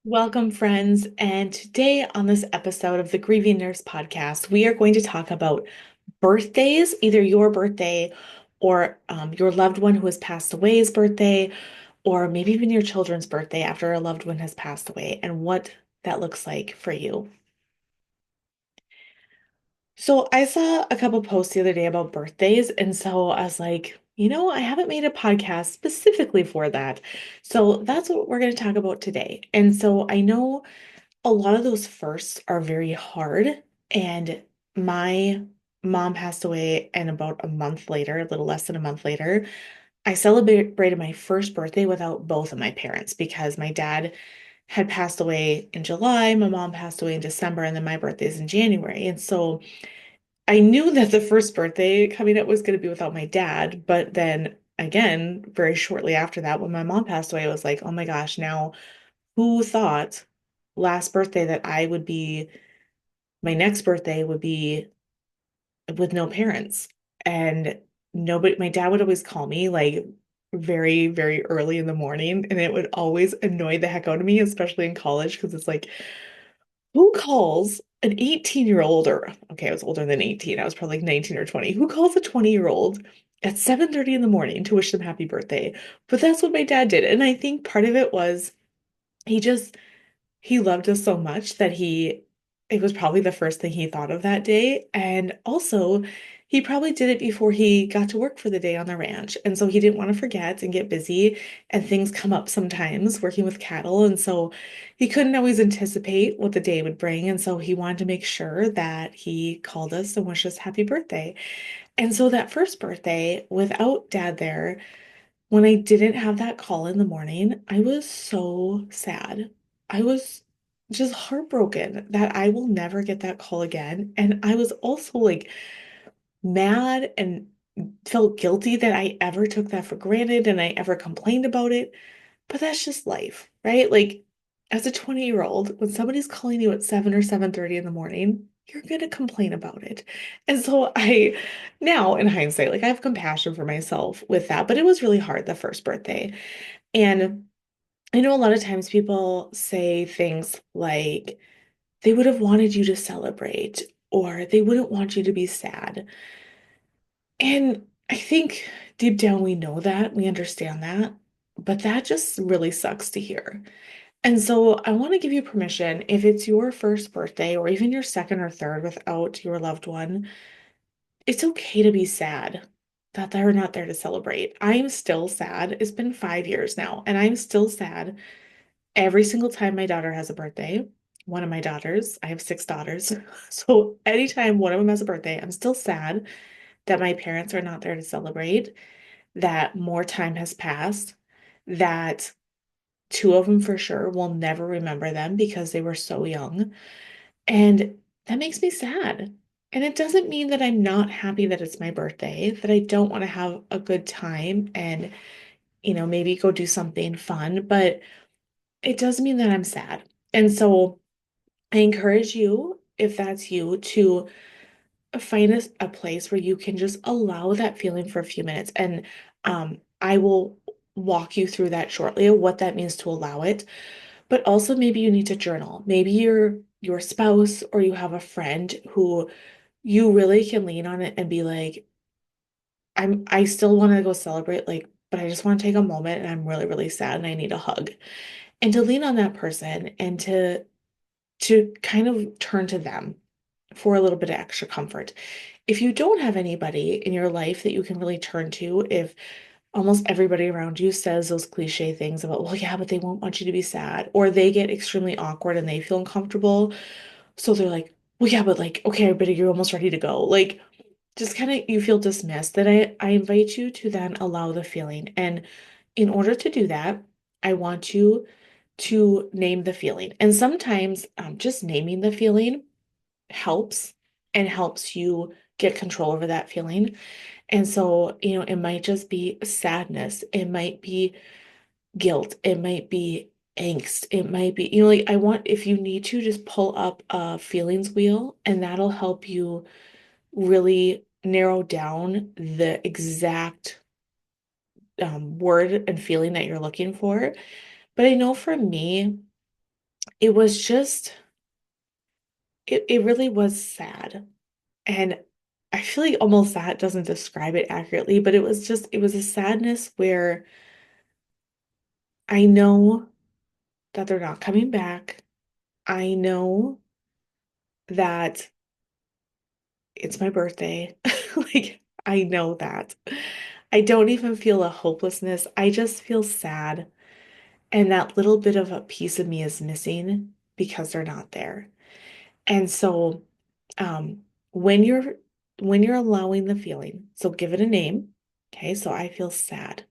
Welcome, friends. And today on this episode of the Grieving Nurse podcast, we are going to talk about birthdays, either your birthday or your loved one who has passed away's birthday, or maybe even your children's birthday after a loved one has passed away, and what that looks like for you. So I saw a couple posts the other day about birthdays, and so I was like, I haven't made a podcast specifically for that. So that's what we're going to talk about today. And so I know a lot of those firsts are very hard. And my mom passed away, and about a month later, a little less than a month later, I celebrated my first birthday without both of my parents because my dad had passed away in July, my mom passed away in December, and then my birthday's in January. And so I knew that the first birthday coming up was going to be without my dad, but then again, very shortly after that, when my mom passed away, I was like, oh my gosh, now who thought last birthday that my next birthday would be with no parents? And nobody, my dad would always call me like very, very early in the morning, and it would always annoy the heck out of me, especially in college, because it's like, who calls an 18-year-old or okay, I was older than 18. I was probably like 19 or 20. Who calls a 20-year-old at 7:30 in the morning to wish them happy birthday? But that's what my dad did. And I think part of it was he just he loved us so much that it was probably the first thing he thought of that day. And also, he probably did it before he got to work for the day on the ranch. And so he didn't want to forget and get busy, and things come up sometimes working with cattle. And so he couldn't always anticipate what the day would bring. And so he wanted to make sure that he called us and wished us happy birthday. And so that first birthday, without dad there, when I didn't have that call in the morning, I was so sad. I was just heartbroken that I will never get that call again. And I was also like mad and felt guilty that I ever took that for granted and I ever complained about it. But that's just life, right? Like as a 20-year-old, when somebody's calling you at 7 or 7:30 in the morning, you're gonna complain about it. And so I now in hindsight, like I have compassion for myself with that, but it was really hard the first birthday. And I know a lot of times people say things like they would have wanted you to celebrate or they wouldn't want you to be sad. And I think deep down we know that, we understand that, but that just really sucks to hear. And so I want to give you permission, if it's your first birthday or even your second or third without your loved one, it's okay to be sad that they're not there to celebrate. I'm still sad. It's been 5 years now, and I'm still sad every single time my daughter has a birthday. One of my daughters, I have six daughters. So anytime one of them has a birthday, I'm still sad that my parents are not there to celebrate, that more time has passed, that two of them for sure will never remember them because they were so young. And that makes me sad. And it doesn't mean that I'm not happy that it's my birthday, that I don't want to have a good time and, maybe go do something fun, but it does mean that I'm sad. And so I encourage you, if that's you, to find a place where you can just allow that feeling for a few minutes. And I will walk you through that shortly of what that means to allow it. But also maybe you need to journal. Maybe your spouse or you have a friend who you really can lean on it and be like, I still want to go celebrate, like, but I just want to take a moment and I'm really, really sad and I need a hug. And to lean on that person and to kind of turn to them for a little bit of extra comfort. If you don't have anybody in your life that you can really turn to, if almost everybody around you says those cliche things about, well, yeah, but they won't want you to be sad, or they get extremely awkward and they feel uncomfortable. So they're like, well, yeah, but like, okay, but you're almost ready to go. Like, just kind of you feel dismissed, that I invite you to then allow the feeling. And in order to do that, I want you to name the feeling. And sometimes just naming the feeling helps and helps you get control over that feeling. And so, it might just be sadness, it might be guilt, it might be angst, it might be, like I want, if you need to, just pull up a feelings wheel and that'll help you really narrow down the exact word and feeling that you're looking for. But I know for me, it was just, it really was sad. And I feel like almost that doesn't describe it accurately, but it was a sadness where I know that they're not coming back. I know that it's my birthday. Like, I know that. I don't even feel a hopelessness. I just feel sad. And that little bit of a piece of me is missing because they're not there. And so, um, when you're when you're allowing the feeling, so give it a name. Okay, so I feel sad.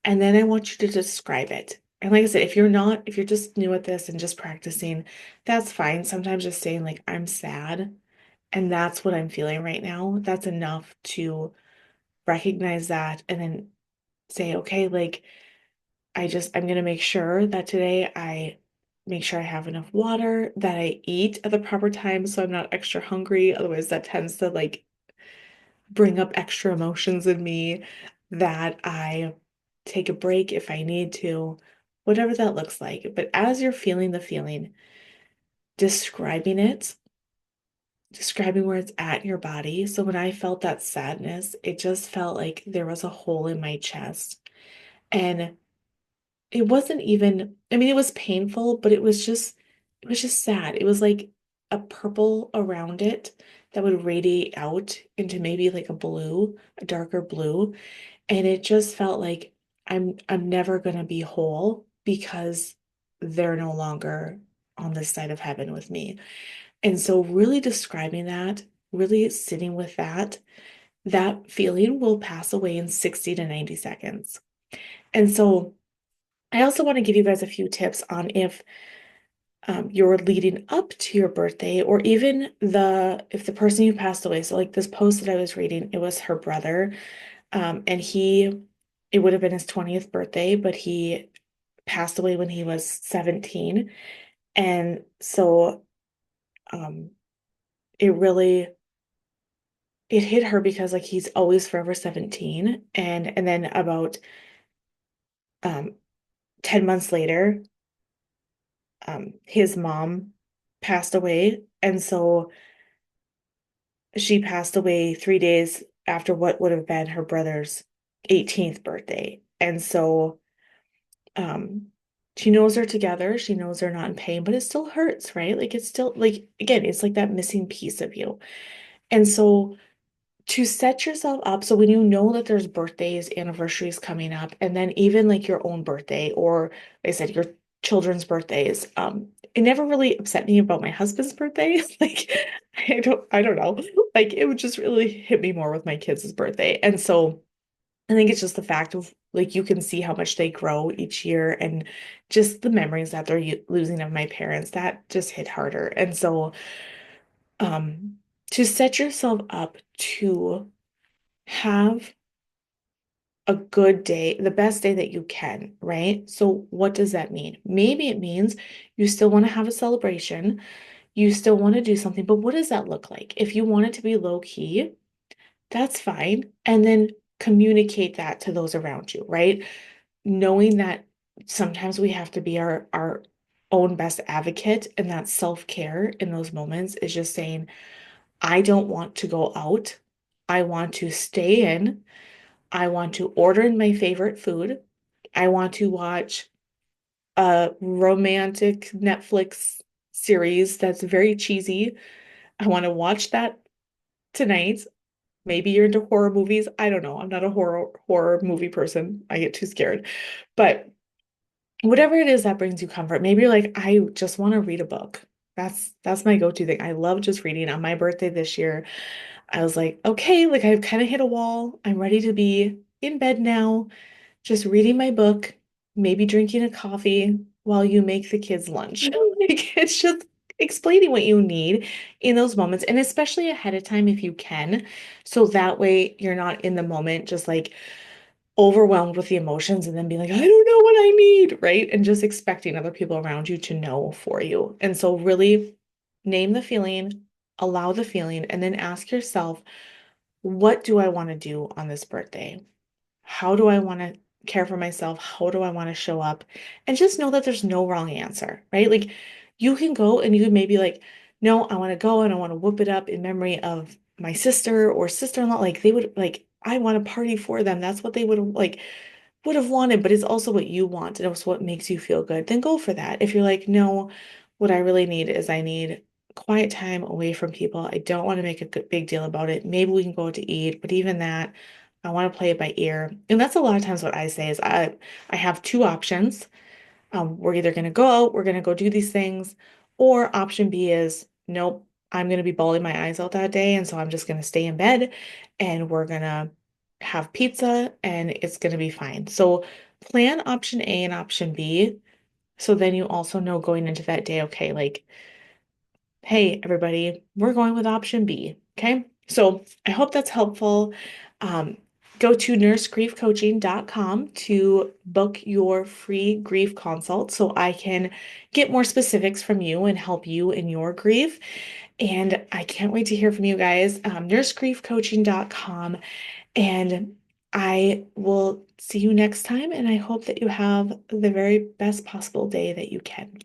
And then I want you to describe it. And like I said, if you're just new at this and just practicing, that's fine. Sometimes just saying like I'm sad and that's what I'm feeling right now, that's enough to recognize that and then say, okay, like I'm gonna make sure that today I make sure I have enough water, that I eat at the proper time so I'm not extra hungry. Otherwise, that tends to like bring up extra emotions in me, that I take a break if I need to, whatever that looks like. But as you're feeling the feeling, describing it, describing where it's at in your body. So when I felt that sadness, it just felt like there was a hole in my chest. And it wasn't even, I mean, it was painful, but it was just sad. It was like a purple around it that would radiate out into maybe like a blue, a darker blue. And it just felt like I'm never gonna be whole because they're no longer on this side of heaven with me. And so really describing that, really sitting with that, that feeling will pass away in 60 to 90 seconds. And so I also want to give you guys a few tips on if you're leading up to your birthday or even if the person who passed away. So like this post that I was reading, it was her brother. And it would have been his 20th birthday, but he passed away when he was 17. And so um, it really, it hit her because like he's always forever 17. And then about um, 10 months later, his mom passed away. And so she passed away 3 days after what would have been her brother's 18th birthday. And so um she knows they're together, she knows they're not in pain, but it still hurts, right? Like it's still like again, it's like that missing piece of you. And so to set yourself up so when you know that there's birthdays, anniversaries coming up, and then even like your own birthday or like I said, your children's birthdays, it never really upset me about my husband's birthday. Like I don't know. Like it would just really hit me more with my kids' birthday. And so I think it's just the fact of like you can see how much they grow each year and just the memories that they're losing of my parents that just hit harder. And so um to set yourself up to have a good day, the best day that you can, right? So what does that mean? Maybe it means you still want to have a celebration, you still want to do something, but what does that look like? If you want it to be low key, that's fine. And then communicate that to those around you, right? Knowing that sometimes we have to be our own best advocate, and that self-care in those moments is just saying, I don't want to go out. I want to stay in. I want to order in my favorite food. I want to watch a romantic Netflix series that's very cheesy. I want to watch that tonight. Maybe you're into horror movies. I don't know. I'm not a horror movie person. I get too scared. But whatever it is that brings you comfort. Maybe you're like, I just want to read a book. That's my go-to thing. I love just reading. On my birthday this year, I was like, okay, like I've kind of hit a wall. I'm ready to be in bed now, just reading my book, maybe drinking a coffee while you make the kids lunch. Like it's just explaining what you need in those moments, and especially ahead of time if you can. So that way you're not in the moment just like overwhelmed with the emotions and then being like, I don't know what I need, right? And just expecting other people around you to know for you. And so really name the feeling, allow the feeling, and then ask yourself, what do I want to do on this birthday? How do I want to care for myself? How do I want to show up? And just know that there's no wrong answer, right? Like you can go and you can maybe like, no, I want to go and I want to whoop it up in memory of my sister or sister-in-law. Like they would like, I want to party for them. That's what they would have wanted, but it's also what you want and it's what makes you feel good. Then go for that. If you're like, no, what I really need is I need quiet time away from people. I don't want to make a big deal about it. Maybe we can go out to eat, but even that, I want to play it by ear. And that's a lot of times what I say is I have two options. We're either going to go out, we're going to go do these things, or option B is nope, I'm going to be bawling my eyes out that day. And so I'm just going to stay in bed and we're going to have pizza and it's going to be fine. So plan option A and option B. So then you also know going into that day, okay, like, hey, everybody, we're going with option B. Okay. So I hope that's helpful. Um, Go to nursegriefcoaching.com to book your free grief consult so I can get more specifics from you and help you in your grief. And I can't wait to hear from you guys. Nursegriefcoaching.com. And I will see you next time. And I hope that you have the very best possible day that you can.